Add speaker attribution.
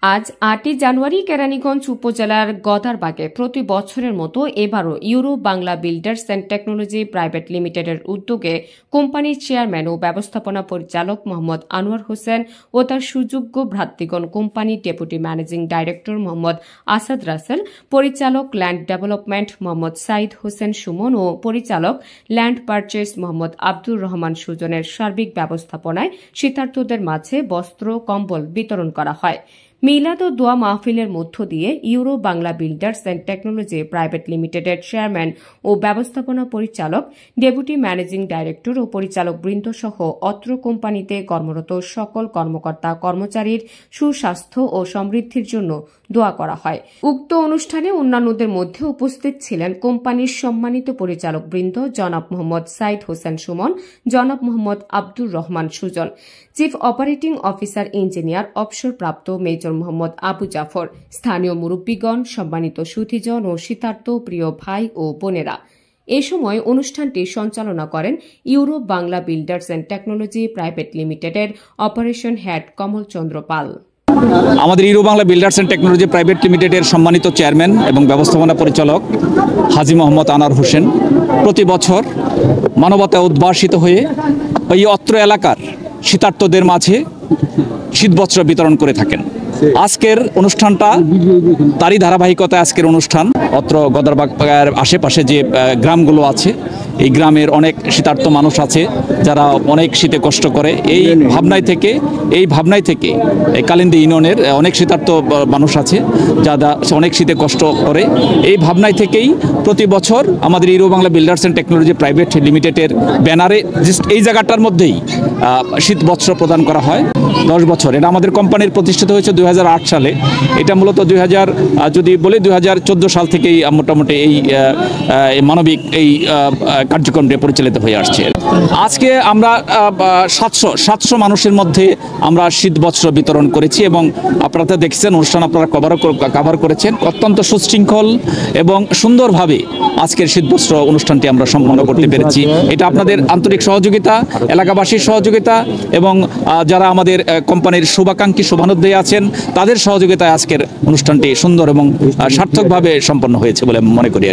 Speaker 1: আজ ৮ই জানুয়ারি কেরানীগঞ্জ উপজেলার গদারবাগে প্রতি বছরের মতো এবারও euro Bangla builders and technology private লিমিটেডের উদ্যোগে কোম্পানির চেয়ারম্যান ও ব্যবস্থাপনা পরিচালক মোহাম্মদ আনোয়ার হোসেন ও তার সুযোগ্য ভ্রাতৃগণ কোম্পানির deputy managing director Mohammad Asad Rasel, পরিচালক ল্যান্ড ডেভেলপমেন্ট মোহাম্মদ সাইদ হোসেন সুমন ও পরিচালক ল্যান্ড পারচেজ মোহাম্মদ আব্দুর রহমান সুজনের সার্বিক ব্যবস্থাপনায় শীতার্তদের মাঝে বস্ত্র কম্বল বিতরণ করা হয়। মিলাদ ও দোয়া মাহফিলের মধ্য দিয়ে euro Bangla builders and technology private লিমিটেডের চেয়ারম্যান ও ব্যবস্থাপনা পরিচালক, ডেপুটি ম্যানেজিং ডাইরেক্টর ও পরিচালক বৃন্দ সহ অত্র কোম্পানিতে কর্মরত সকল কর্মকর্তা কর্মচারীর সুস্বাস্থ্য ও সমৃদ্ধির জন্য দোয়া করা হয়। উক্ত অনুষ্ঠানে অন্যান্যদের মধ্যে উপস্থিত ছিলেন কোম্পানির সম্মানিত পরিচালক বৃন্দ জনাব মোহাম্মদ সাইদ হোসেন সুমন, জনাব Mohammad Abdur Rahman Sujon, chief operating officer engineer অবসরপ্রাপ্ত মেজর মোহাম্মদ আবু জাফর, স্থানীয় মুরব্বীগণ, সম্মানিত সুধীজন ও শীতার্ত প্রিয় ভাই ও বোনেরা। এ সময় অনুষ্ঠানটি সঞ্চালনা করেন euro Bangla builders and technology private লিমিটেডের অপারেশন হেড কমল চন্দ্র পাল।
Speaker 2: আমাদের euro Bangla builders and technology private লিমিটেডের সম্মানিত চেয়ারম্যান এবং ব্যবস্থাপনা পরিচালক হাজী মোহাম্মদ আনোয়ার হোসেন প্রতি বছর মানবতায় উদ্ভাসিত হয়ে এই অত্র এলাকার শীতার্তদের মাঝে শীতবস্ত্র বিতরণ করে থাকেন। আজকের অনুষ্ঠানটা তারই ধারাবাহিকতায় আজকের অনুষ্ঠান। অত্র গদারবাগের আশেপাশে যে গ্রামগুলো আছে, এই গ্রামের অনেক শীতার্ত মানুষ আছে যারা অনেক শীতে কষ্ট করে। এই ভাবনায় থেকে এই কালিন্দী ইউনিয়নের অনেক শীতার্ত মানুষ আছে যারা অনেক শীতে কষ্ট করে। এই ভাবনায় থেকেই প্রতি বছর আমাদের euro Bangla builders and technology private লিমিটেডের ব্যানারে এই জায়গাটার মধ্যেই শীতবস্ত্র প্রদান করা হয় 10 বছর। এটা আমাদের কোম্পানির প্রতিষ্ঠিত হয়েছে 2008 সালে। এটা মূলত 2014 সাল থেকেই মোটামুটি এই মানবিক এই কার্যক্রমটি পরিচালিত হয়ে আসছে। আজকে আমরা 700 মানুষের মধ্যে আমরা শীতবস্ত্র বিতরণ করেছি এবং আপনারা দেখছেন অনুষ্ঠান আপনারা কভার করেছেন। অত্যন্ত সুশৃঙ্খল এবং সুন্দরভাবে আজকের শীতবস্ত্র অনুষ্ঠানটি আমরা সম্পন্ন করতে পেরেছি। এটা আপনাদের আন্তরিক সহযোগিতা, এলাকাবাসীর সহযোগিতা এবং যারা আমাদের কোম্পানির শুভাকাঙ্ক্ষী শুভানুধ্যায়ী আছেন তাদের সহযোগিতায় আজকের অনুষ্ঠানটি সুন্দর এবং সার্থকভাবে সম্পন্ন হয়েছে বলে মনে করি।